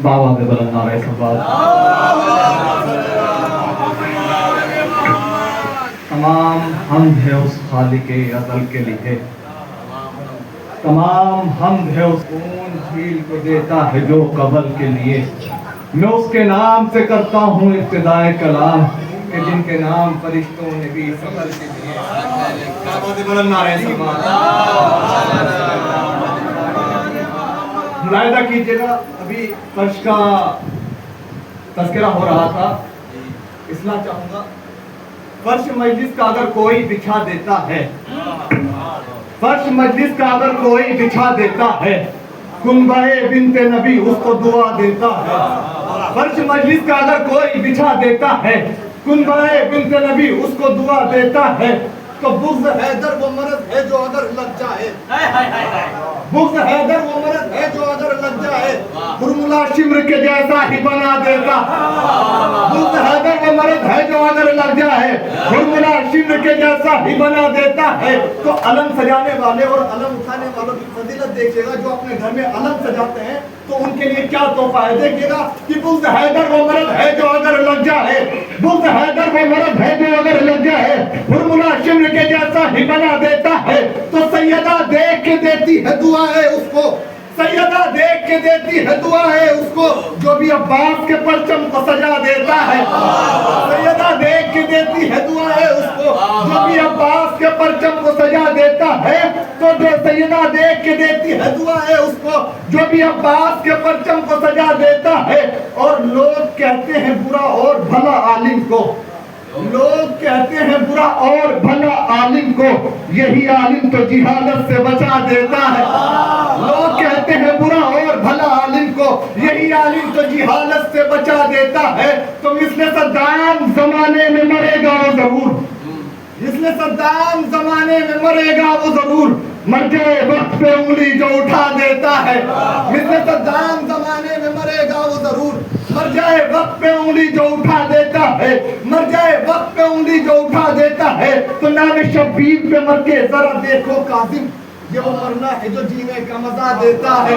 बाबा के बुलंद नारे सल्लल्लाहु तमाम हमद है उस खालिके अज़ल के लिए, तमाम हमद है उस खून झील को देता है जो कबल के लिए। मैं उसके नाम से करता हूँ इब्तिदाए कलाम कि जिनके नाम फरिश्तों ने भी सफर के लिए। बुलंद नारे मुलाहिजा कीजिएगा, अभी फर्श का तज़किरा हो रहा था। इसलिए चाहूंगा, फर्श मजलिस का अगर कोई बिछा देता है, फर्श मजलिस का अगर कोई बिछा देता है, कुंबाए बिनते नबी उसको दुआ देता है। फर्श मजलिस का अगर कोई बिछा देता है, कुंबाए बिनते नबी उसको दुआ देता है। तो बुग़्ज़ हैदर वो मर्द है जो अगर लग जाए, बुग़्ज़ हैदर वो मर्द है जो अगर लग जाए, फॉर्मूला शिम्र के जैसा ही बना देता। बुग़्ज़ हैदर वो मर्द है जो अगर लग जाए, फॉर्मूला शिम्र के जैसा ही बना देता है। तो अलम सजाने वाले और अलम उठाने वालों की फजीलत देखिएगा। जो अपने घर में अलम सजाते हैं तो उनके लिए क्या तोहफा है। देखिएगा कि बुग़्ज़ हैदर वो मर्द है जो अगर लग जाए, बुग़्ज़ हैदर वो मर्द है जो अगर लग जाए, फॉर्मूला शिम्र के जैसा ही बना देता है। तो सैयदा देख के देती है दुआएं उसको, सैयदा देख के देती है दुआएं उसको, जो भी अब्बास के परचम को सजा देता है। सैयदा देख के देती है दुआएं उसको, जो भी अब्बास के परचम को सजा देता है। तो जो सैयदा देख के देती है दुआएं उसको, जो भी अब्बास के परचम को सजा देता है। और लोग कहते हैं बुरा और भला आलिम को, लोग कहते हैं बुरा और भला आलिम को, यही आलिम तो जिहालत से बचा देता है। लोग कहते हैं बुरा और भला आलिम को, यही आलिम तो जिहालत से बचा देता है। तो मिस्ले सद्दाम जमाने में मरेगा वो जरूर, मिस्ले सद्दाम जमाने में मरेगा वो जरूर, मर जाए वक्त पे उंगली जो उठा देता है। मिस्ले सद्दाम जमाने में मरेगा वो जरूर, मर जाए वक्त पे उंगली जो उठा देता है, मर जाए वक्त पे उंगली जो उठा देता है। तो नाम शब्बीर पे मर के जरा देखो कासिम, ये वो मरना है जो जीने का मजा देता है,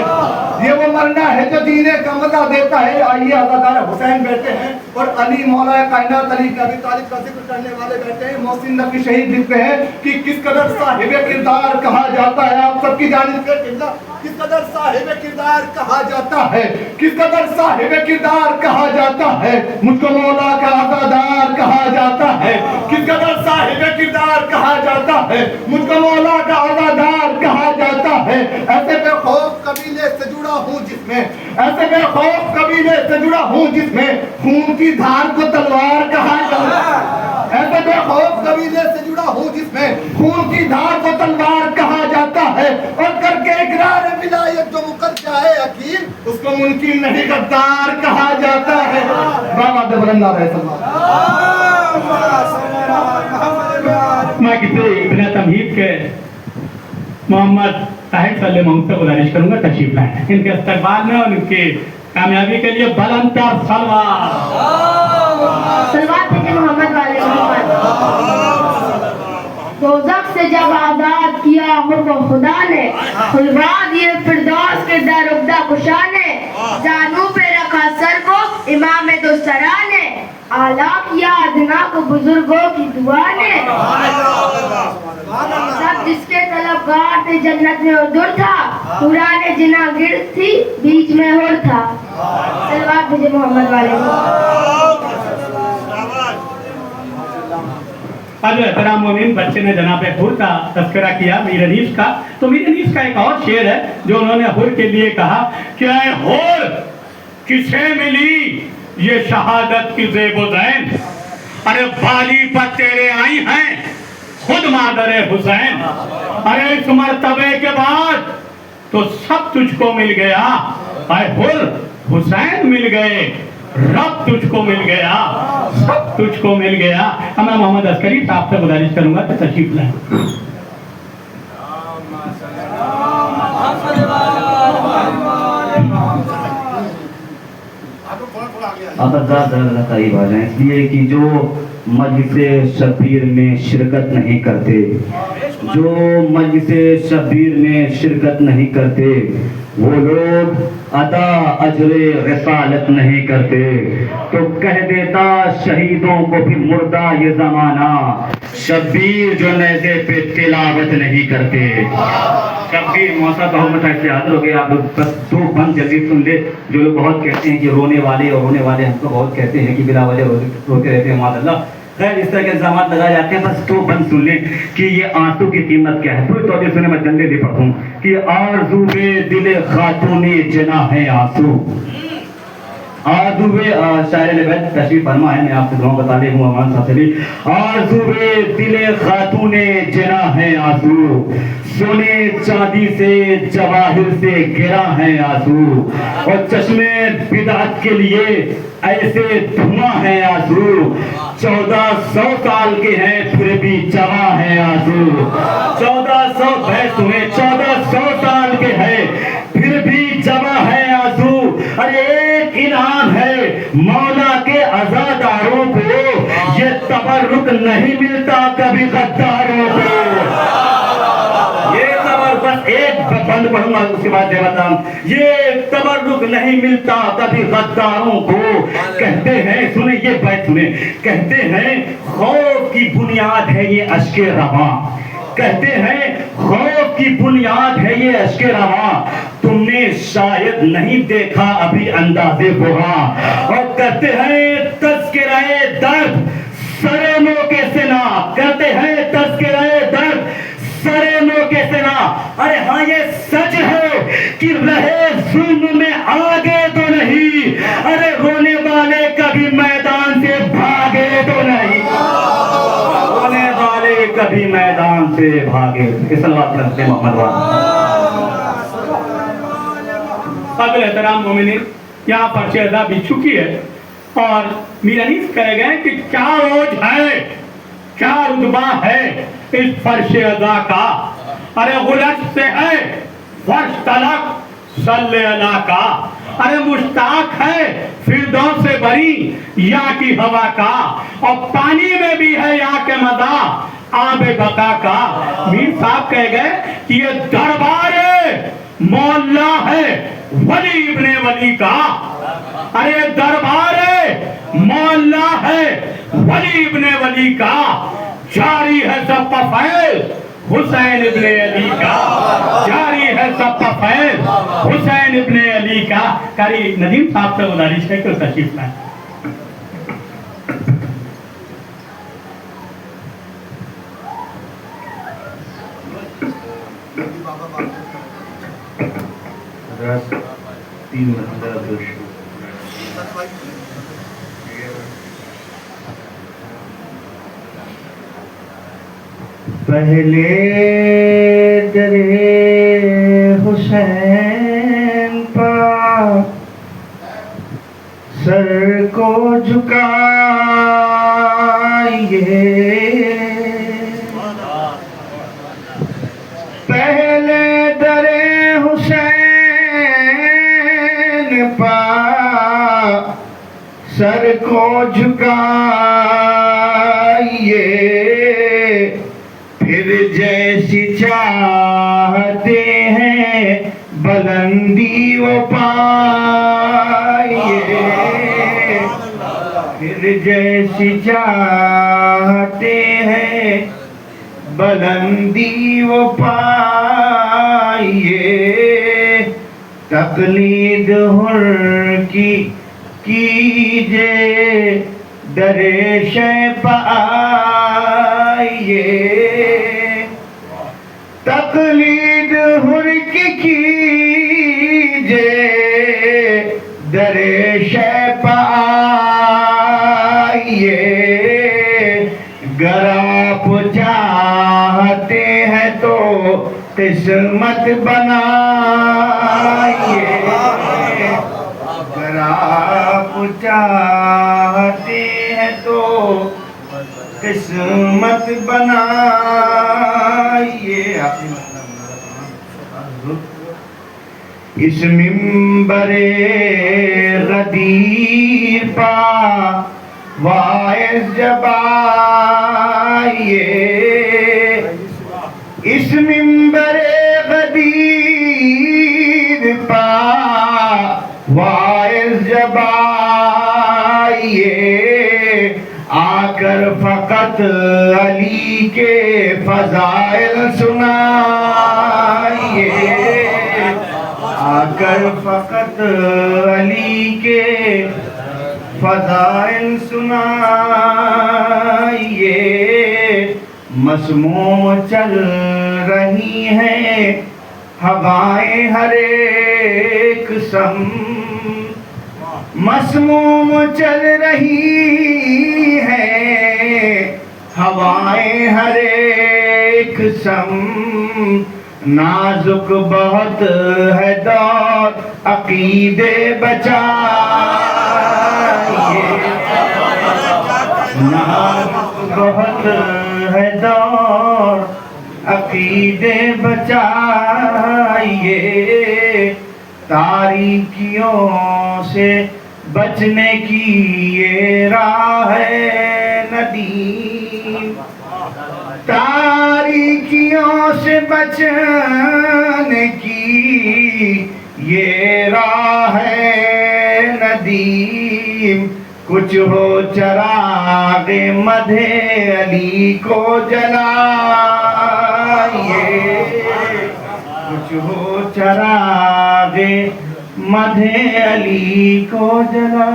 ये वो मरना है जो जीने का मजा देता है। आइए अदादार हुसैन बैठे हैं और अली मौला कायनात अली का अभी तारीफ का जिक्र करने वाले बैठे हैं। मोहसिन नबी शहीद लिखते हैं कि किस कदर साहिब किरदार कहा जाता है। आप सबकी जानिब से किस कदर साहिब किरदार कहा जाता है, किस कदर साहिब किरदार कहा जाता है। मुझको मौला का अदादार कहा जाता है, किस कदर साहिब किरदार कहा जाता है। मुझको मौला का अदादार कहा जाता है। ऐसे बेखौफ कबीले से जुड़ा हूँ जिसमें, ऐसे बेखौफ कबीले से जुड़ा हूँ जिसमें खून की धार को तलवार कहा जाता है। ऐसे बेखौफ कबीले से जुड़ा हूँ जिसमें खून की धार को तलवार कहा जाता है। और करके इकरार विलायत जो मुकर जाए अकील, उसको मुनकिर नहीं गद्दार कहा जाता है। बाबा दे बुलंद नारे मैं किसी बिना तमहीद के मोहम्मद ताहिर सल्ले मोहम्मद से गुजारिश करूंगा तशरीफ लाएं। इनके इस्तकबाल में और इनकी कामयाबी के लिए बुलंद सलवात सलवात मोहम्मद वाले मोहम्मद। दोज़ख से जब आजाद किया हमको खुदा ने, खुलवा दिए फिरदौस के दर कुशा ने, जानू पे रखा सर को इमाम दोस्तरा ने, आला किया अदना को बुजुर्गों की दुआ ने। सब जिसके तलबगार थे जन्नत में उदुर था, पुराने जिना गिर थी बीच में हुर था। सलवात भेजे मोहम्मद वाले। अब एहतराम मोमिन बच्चे ने जनाब हुर का तस्करा किया मीर अनीस का। तो मीर अनीस का एक और शेर है जो उन्होंने हुर के लिए कहा कि ऐ हुर किसे मिली ये शहादत की ज़ेब-ओ-ज़ैन, अरे बाली पर तेरे आई हैं खुद मादर हुसैन। अरे इस मर्तबे के बाद तो सब तुझको मिल गया, ऐ हुर हुसैन मिल गए, रब तुझको मिल गया, सब तुझको मिल गया। मैं मोहम्मद अस्करी साहब से गुजारिश करूंगा कि तशरीफ लाएं। अब ज़्यादा करीब आ जाए, इसलिए कि जो मजलिस शबीर में शिरकत नहीं करते जो मजलिस शबीर में शिरकत नहीं करते वो लोग अदा अजरे रिसालत नहीं करते। तो कह देता शहीदों को भी मुर्दा ये जमाना, शबीर जो नेज़े पे तिलावत नहीं करते। शबीर मौसा बहुमत से हाजिर हो गए। आप लोग बस दो बंद जल्दी सुन ले। जो लोग बहुत कहते हैं कि रोने वाले हमको बहुत कहते हैं कि बिला वजह रोते रहते हैं माज़अल्लाह। खैर इस तरह के इल्जाम लगाए जाते हैं। बस दो बंद सुन ले कि ये आंसू की कीमत क्या है। पूरी तौर सुने मैं जल्दी पढ़ूं कि आरज़ूए दिल खातूने जना है आंसू। आरज़ूए शायर ने बैठ तशरीफ फरमा है, मैं आपसे दुआ बता ले हूँ अमान साहब से भी। आरज़ूए दिल खातूने जना है आंसू, सोने चांदी से जवाहिर से गिरा है आंसू, और चश्मे बिदअत के लिए ऐसे धुआं है आंसू। 1400 साल के हैं फिर भी जवां है आंसू। 1400 साल के हैं फिर भी जवां है आंसू। अरे एक इनाम है मौला के अज़ादारों को, ये तबर्रुक नहीं मिलता कभी गद्दारों को। ये बस एक बंद पढ़ूंगा उसके बाद देवताम। ये तबर्रुक नहीं मिलता कभी गद्दारों को। कहते हैं, सुने ये बात सुने, कहते हैं खौफ की बुनियाद है ये अश्के रवा। कहते हैं खौफ की बुनियाद है ये अश्के रवा। तुमने शायद नहीं देखा अभी अंदाज़े बुरा। और कहते हैं तज़किराए दर्द सरेनो के सिना, कहते हैं तज़किराए दर्द सरेनो के सिना। अरे हाँ ये सच है कि रहे जुल्म में आगे तो नहीं, अरे रोने वाले कभी मैदान से भागे तो नहीं, रोने वाले कभी मैदान से भागे। मोहम्मद काबिल एहतराम मोमिनीन, यहाँ पर शेरदा भी चुकी है और मीर अनीस कह गए कि क्या रोज है, क्या रुतबा है इस फर्श अदा का। अरे गुलश से है फर्श तलक सल्ले अला का। अरे मुश्ताक है फिरदौस से बरी या की हवा का, और पानी में भी है या के मजा आबे बका का। मीर साहब कह गए कि ये दरबार मोहल्ला है वली इब्ने वली का। अरे दरबार मोहल्ला है वली इब्ने वली का, जारी है सबका फैल हुसैन इब्ने अली का, जारी है सबका फैल हुसैन इब्ने अली का। कारी नदीम साहब से गुजारिश है कि तशरीफ लाएं। पहले दरे हुसैन पर सर को झुकाइए, पहले दरे हुसैन पर सर को झुकाइए, फिर जैसी चाहते हैं बुलंदी वो पाइए, फिर जैसी चाहते हैं बुलंदी वो पाइए। तकलीद हुर की कीजिए दरे शे पाइए, तकलीद हुर की कीजिए दरे शे पाइए। गर आप चाहते हैं तो किस्मत बनाइए, अगर आप चाहते हैं तो किस्मत बनाइए। इस मिंबरे गदीर पा वाइस जब आइए, शबाइए आकर फकत अली के फजाइल सुनाइए, आकर फकत अली के फजाइल सुनाइए। मसमूम चल रही हैं हवाएं हर एक सम, मसमूम चल रही हैं हवाएं हर एक सम। नाजुक बहुत है दौर अकीदे बचाइए, नाजुक बहुत है दौर अकीदे बचाइए। तारीकियों से बचने की ये राह है नदीम, तारीकियों से बचने की ये राह है नदीम। कुछ हो चरागे मधे अली को जलाइए, कुछ हो चरागे मधे अली को जला।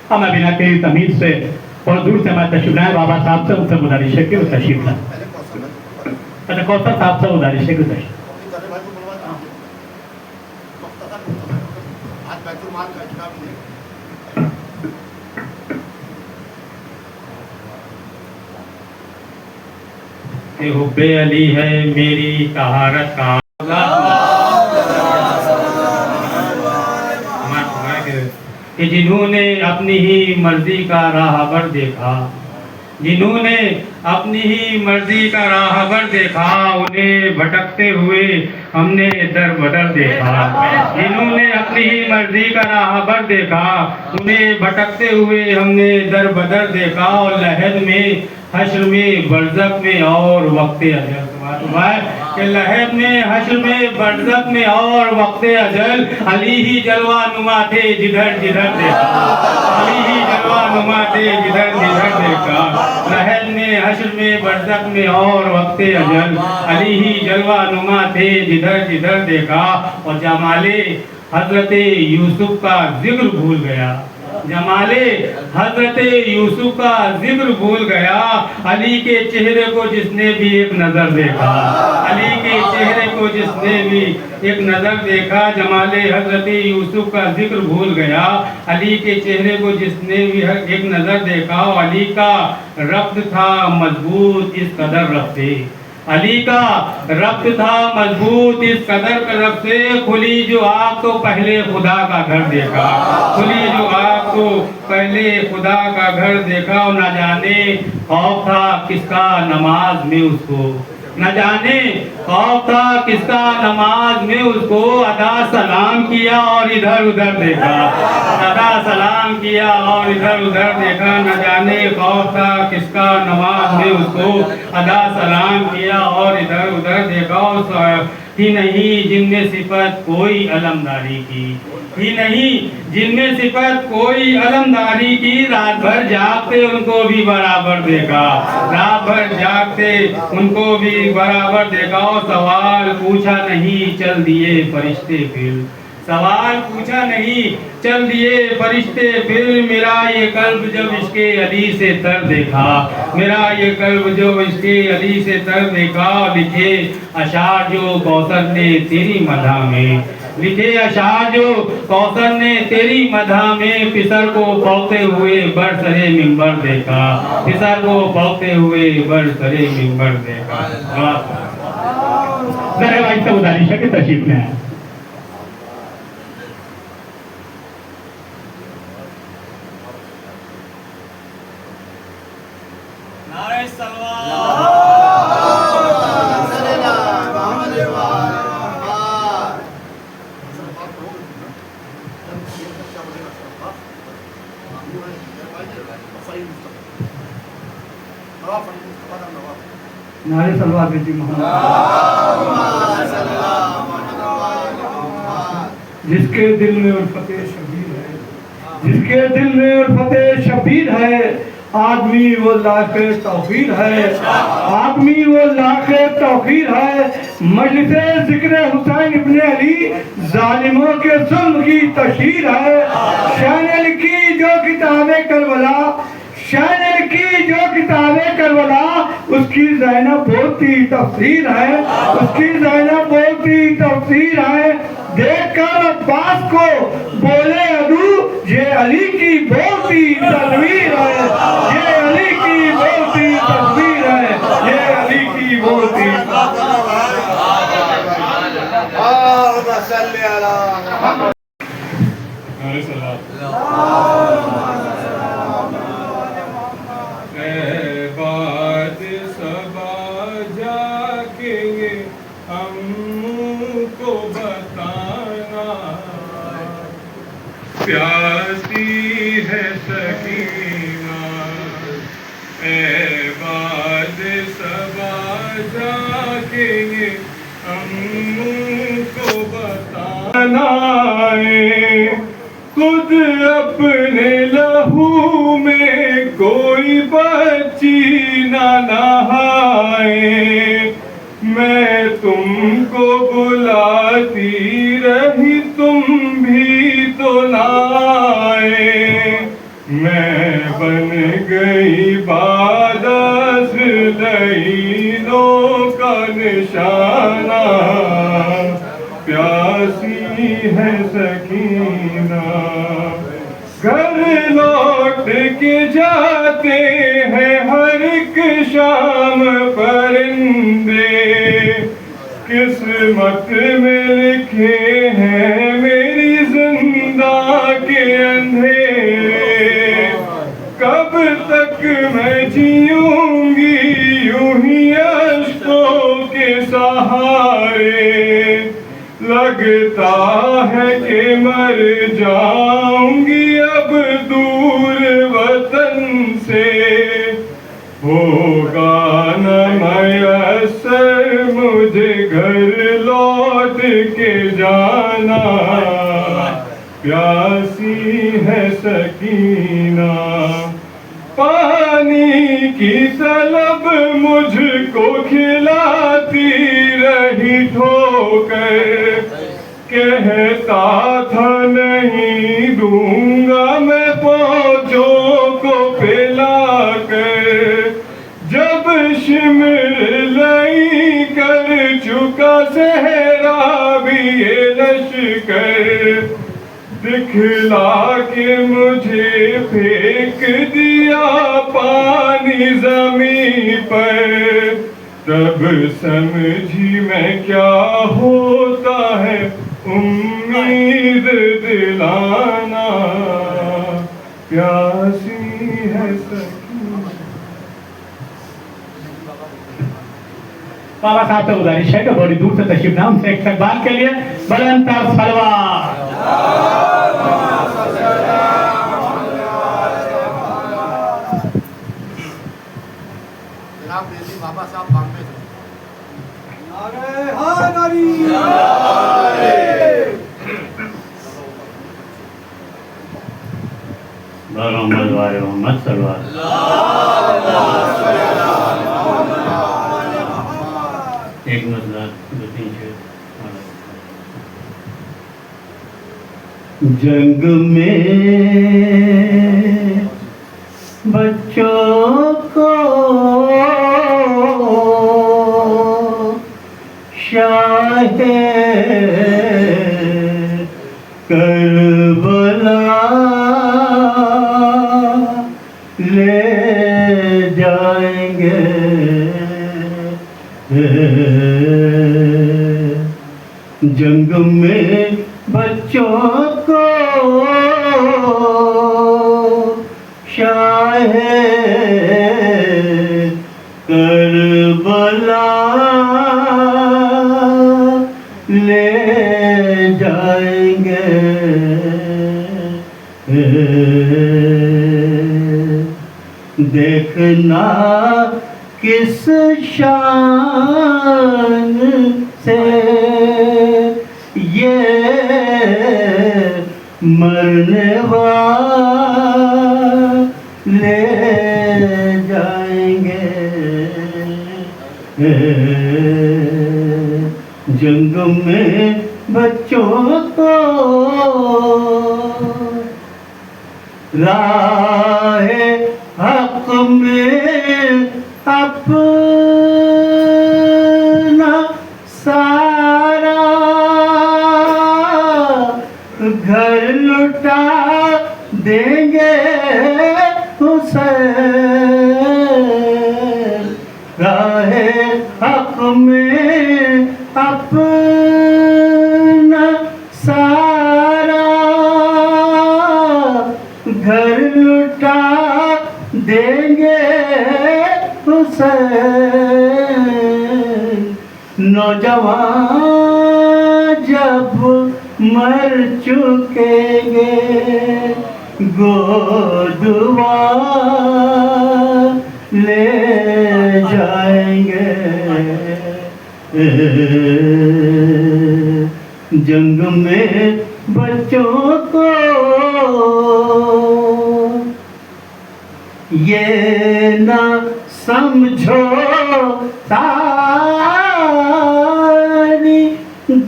हम बिना के तमीज से और दूर से हमारे तशरीफ लाए बाबा साहब से उनसे गुजारिश है कि वो तशरीफ लाए। अच्छा कौशल साहब से गुजारिश है कि तशरीफ हुब्बे अली है मेरी तहारत का कि जिन्होंने अपनी ही मर्जी का राहबर देखा, जिन्होंने अपनी ही मर्जी का राहबर देखा, उन्हें भटकते हुए हमने दर बदर देखा। जिन्होंने अपनी ही मर्जी का राहबर देखा, उन्हें भटकते हुए हमने दर बदर देखा। और लहद में हश्र में बरज़ख में और वक्ते अजल कि लहद में हश्र में बरज़ख में और वक्ते अजल अली ही जलवा नुमा थे जिधर जिधर देखा, अली ही जलवा नुमा थे जिधर जिधर देखा। लहद में हश्र में बरज़ख में और वक्ते अजल अली ही जलवा नुमा थे जिधर जिधर देखा। और जमाले हजरते यूसुफ का जिक्र भूल गया, जमाले हजरते यूसुफ का जिक्र भूल गया। अली के चेहरे को जिसने भी एक नजर देखा, अली के चेहरे को जिसने भी एक नजर देखा, जमाले हजरते यूसुफ का जिक्र भूल गया। अली के चेहरे को जिसने भी एक नजर देखा। अली का रब्त था मजबूत इस कदर रफ्ते, अली का रब्त था मजबूत इस कदर रब से। खुली जो आग तो पहले खुदा का घर देखा, खुली जो आग तो पहले खुदा का घर देखा। और न जाने खौफ था किसका नमाज में उसको, न जाने खौफ था किसका नमाज में उसको। अदा सलाम किया और इधर उधर देखा, अदा सलाम किया और इधर उधर देखा। न जाने खौफ था किसका नमाज में उसको, अदा सलाम किया और इधर उधर देखा। ही नहीं जिनमें सिफत कोई अलमदारी की, ही नहीं जिनमें सिफत कोई अलमदारी की। रात भर जागते उनको भी बराबर देखा, रात भर जागते उनको भी बराबर देखा। और सवाल पूछा नहीं चल दिए फरिश्ते फिर, सवाल पूछा नहीं चल दिए फरिश्ते फिर। मेरा ये कल्ब जब इसके अली से तर देखा, मेरा ये कल्ब जो इसके अली से तर देखा। लिखे अशार जो कौसर ने तेरी मदा में, लिखे अशार जो कौसर ने तेरी मदा में। फिसर को पौते हुए बरसरे मिंबर देखा, फिसर को पौते हुए बरसरे मिंबर देखा। जरा भाई से गुजारिश है कि तशरीफ में आए। नारे सलवार बेटी मोहम्मद। जिसके दिल में उल्फत शबीर है, जिसके दिल में उल्फत शबीर है, आदमी वो लाखे तौफीर है, आदमी वो लाखे तौफीर है। मजलिसे जिक्र हुसैन इब्ने अली जालिमों के जुल्म की तशहीर है। शाह ने लिखी जो किताबें करबला, शाह ने लिखी जो किताबें करबला, उसकी ज़ैनब बोलती तफसीर है, उसकी ज़ैनब बोलती तफसीर है। देखकर अब्बास को बोले अदू, ये अली की बोलती तस्वीर है, ये अली की बोलती तस्वीर है, ये अली की बोलती। बाद सबा जाके अम्मू को बताना, प्यासी है सकीना। ए बाद सबा जाके अम्मू को बताना, खुद अपने लहू में कोई बच्ची ना नहाए। मैं तुमको बुलाती रही तुम भी तो लाए, मैं बन गई बादस लईनों का निशाना, प्यासी है सकीना। घर लौट के जाते हैं हर एक शाम परिंदे, किस्मत में लिखे हैं मेरी जिंदा के अंधेरे। कब तक मैं जीऊंगी यूं ही अश्कों के सहारे, लगता है कि मर जाऊंगी अब दूर वतन से। होगा न मयसर मुझे घर लौट के जाना, प्यासी है सकीना। पानी की तलब मुझको खिलाती रही ठोकर, कहता था नहीं दूंगा मैं पौधों को पिलाकर। जब शिमर लई कर चुका सहरा भी ये लश्कर, दिखला के मुझे फेंक दिया पानी ज़मीं पर। तब समझी मैं क्या होता है उम्मीद दिलाना, प्यासी है सकीना। बाबा साहब से गुजारिश है कि बड़ी दूर से तशरीफ लाएं, उनसे इस्तकबाल के लिए बुलंद तर सलवात। बाबा साहब बॉम्बे से। नारे हैदरी, मोहम्मद वाले मोहम्मद सल्लल्लाहु अलैहि वसल्लम। एक मसला दो तीन शेर। जंग में बच्चों को शाहे करबला ले जाएंगे। जंग में बच्चों को शाहे करबला ले जाएंगे। देखना किस शान से ये मरने वाले जाएंगे जंग में बच्चों को राहे हक में अपना सारा घर लुटा देंगे हुसैन राहे हक में अपना सारा घर लुटा देंगे हुसैन नौजवान जब मर चुकेंगे गोदवा ले जाएंगे जंग में बच्चों को ये ना समझो सारी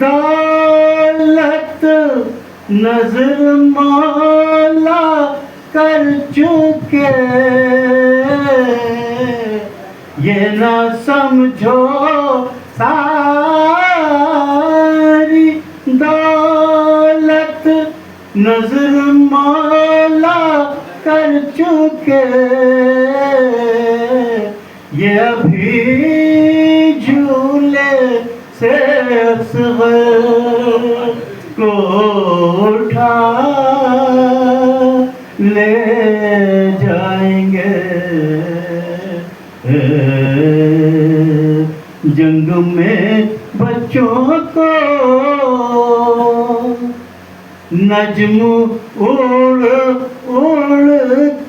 दौलत नजर मौला कर चुके ये ना समझो सारी दौलत नजर मौला कर चुके ये अभी झूले से असग़र को उठा ले जाएंगे जंग में बच्चों को नज्म उड़ उड़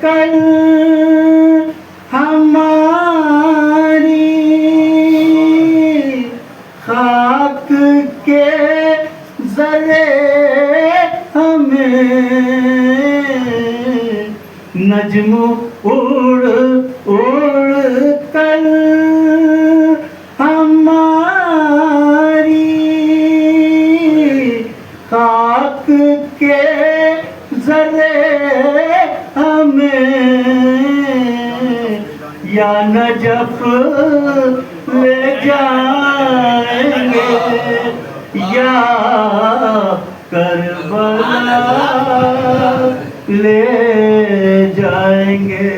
कर हमारी खाक के जरे हमें नज्म उड़ उड़ कर हमारी खाक के जरे हमें या नजफ ले जाएंगे या करबला ले जाएंगे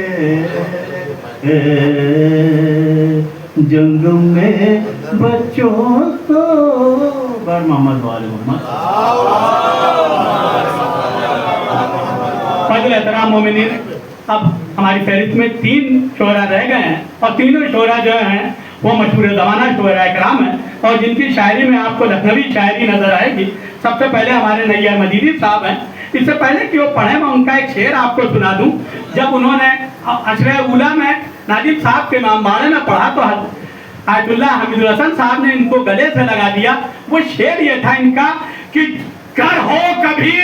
जंग में बच्चों को बर मोहम्मद वाले मोहम्मद फजल एहतराम मोमिनीन, अब हमारी फहरिस्त में 3 शोरा रह गए हैं और तीनों शोरा जो हैं वो मशहूर ज़माना शोरा कराम है और जिनकी शायरी में आपको लखनवी शायरी नजर आएगी। सबसे पहले हमारे नैयर मजीदी साहब हैं। इससे पहले कि वो पढ़े मैं उनका एक शेर आपको सुना दूं। जब उन्होंने अशरे उला में नाजिम साहब के इमामबाड़े में पढ़ा तो आयतुल्लाह हमीदुल हसन साहब ने इनको गले से लगा दिया। वो शेर ये था इनका कि कर हो कभी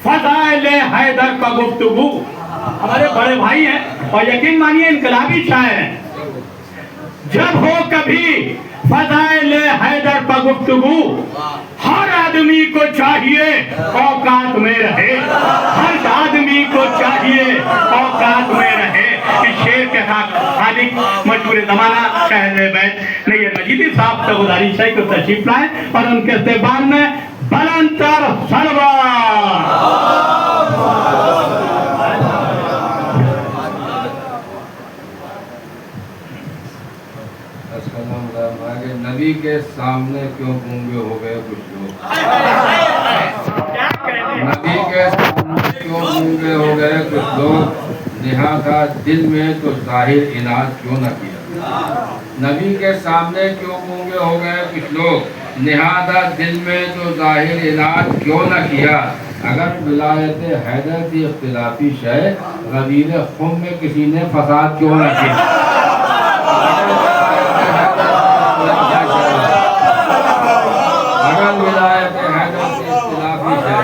फज़ाइल हैदर का गुफ्तगू। हमारे बड़े भाई हैं और यकीन मानिए इनकलाबी शायर हैं। जब हो कभी फज़ाइल हैदर का गुफ्तगू हर आदमी को चाहिए औकात में रहे, हर आदमी को चाहिए औकात में रहे। इस शेर के साथ खालिक मशहूर ज़माना शहर बैत नैयर मजीदी साहब से गुजारिश है कि तशरीफ लाएं और उनके इस्तेमाल में बुलंदतर सलवार। नबी के सामने क्यों गूंगे हो गए कुछ लोग, नबी के सामने क्यों गूंगे हो गए कुछ लोग, लिहाजा दिल में तो जाहिर इनाद क्यों न किया। नबी के सामने क्यों गूंगे हो गए कुछ लोग, लिहाजा दिल में तो जाहिर इनाद क्यों न किया। अगर विलायत हैदर की इख्तिलाफी शय गदीर खुम में किसी ने फसाद क्यों न किया। अगर विलायत हैदर की इख्तिलाफी शय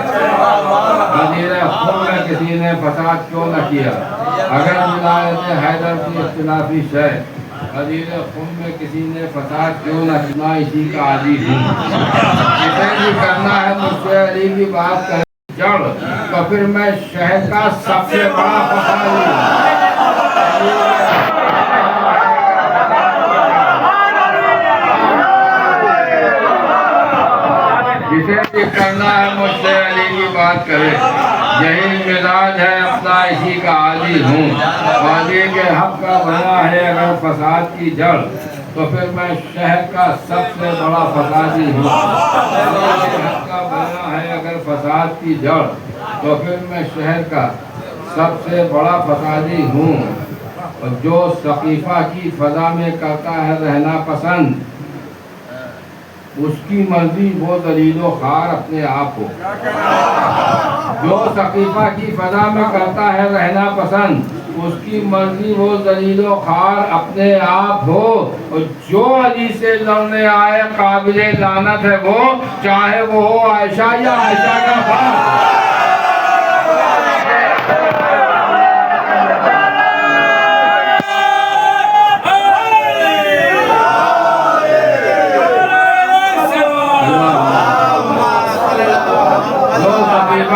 फसाद क्यों न किया। अगर विलायत हैदर की इख्तिलाफी शय अजीज खुम में किसी ने फसाद क्यों न किया, इसी का आदी हूँ। जिसे भी करना है मुझसे अली की बात कर जड़, तो फिर मैं शहर का सबसे बड़ा फसादी जिसे भी करना है मुझसे अली की बात करे। यही मिजाज है अपना, इसी का आदी हूँ। वादी के हक का बना है अगर फसाद की जड़, तो फिर मैं शहर का सबसे बड़ा फसादी हूँ। हक का बना है अगर फसाद की जड़, तो फिर मैं शहर का सबसे बड़ा फसादी हूँ। और जो सकीफा की फजा में करता है रहना पसंद, उसकी मर्जी वो दलीलो खार अपने आप हो। जो सकीफा की फजा में करता है रहना पसंद, उसकी मर्जी वो दलीलो खार अपने आप हो। और जो अली से लड़ने आए काबिले लानत है वो, चाहे वो हो आयशा या आयशा का बाप।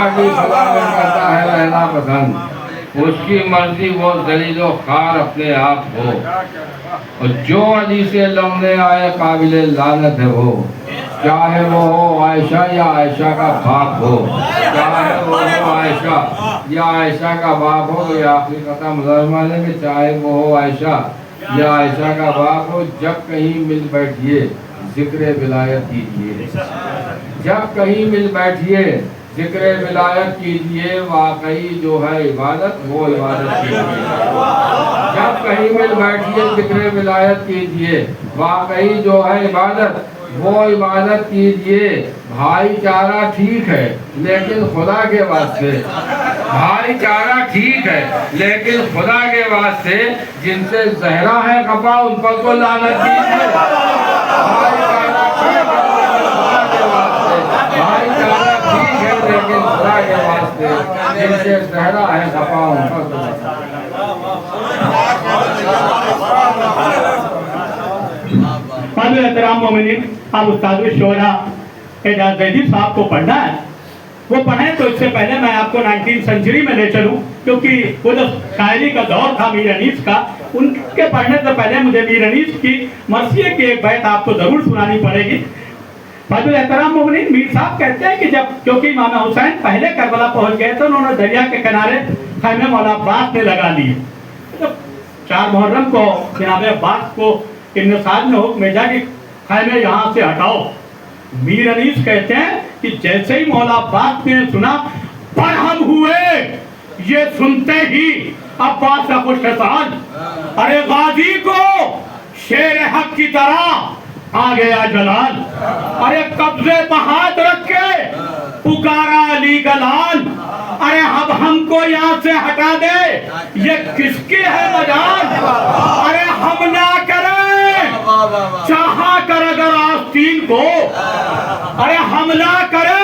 की फजा में करता है रहना पसंद, उसकी मर्जी वो दलीलो खार अपने आप हो। और जो अली से लड़ने आए काबिले लानत है वो, चाहे वो हो आयशा या आयशा का बाप हो। चाहे वो हो आयशा या आयशा का बाप हो, या आखिरी कदम ज़माने में चाहे वो हो आयशा या आयशा का बाप हो। जब कहीं मिल बैठिए जिक्र विलायत कीजिए, जब कहीं मिल बैठिए जिक्र विलायत कीजिए। वाकई जो है इबादत वो इबादत कीजिए। जब कहीं मिल बैठिए जिक्र विलायत कीजिए, वाकई जो है इबादत वो इबादत कीजिए। भाईचारा ठीक है लेकिन खुदा के वास्ते, भाईचारा ठीक है लेकिन खुदा के वास्ते। जिनसे जहरा है खपा उन पर तो लानत कीजिए। भाईचारा ठीक है खुदा के वास्ते, भाईचारा ठीक है लेकिन खुदा के वास्ते। जिनसे जहरा है खपा उन पर तो एहतराम मोमिनीन, अब उस्ताद शोरा एजाज जैदी साहब को पढ़ना है, वो पढ़े। तो इससे पहले मैं आपको 19वीं सेंचुरी में ले चलूं, क्योंकि वो जो शायरी का दौर था मीर अनीस का, उनके पढ़ने से पहले मुझे मीर अनीस की मरसिए की एक बैत आपको जरूर सुनानी पड़ेगी। फाजुल एहतराम मोमिनीन, मीर साहब कहते हैं कि जब, क्योंकि इमाम हुसैन पहले करबला पहुंच गए थे, उन्होंने दरिया के किनारे खैमे मौला अब्बास ने लगा लिए। तो 4 मुहर्रम को जनाब अब्बास को इब्न साद ने हुक्म भेजा कि खैमे यहाँ से हटाओ। मीर अनीस कहते हैं कि जैसे ही मौला अब्बास ने सुना, बरहम हुए। ये सुनते ही अब्बास का खुशहाल, अरे गाजी को शेर हक की तरह आ गया जलाल। अरे कब्जे पे हाथ रख के पुकारा अली का लाल। अरे अब हमको यहाँ से हटा दे, ये किसके है मजाल। अरे हम ना करें चाहा कर अगर आस्तीन को, अरे हमला करे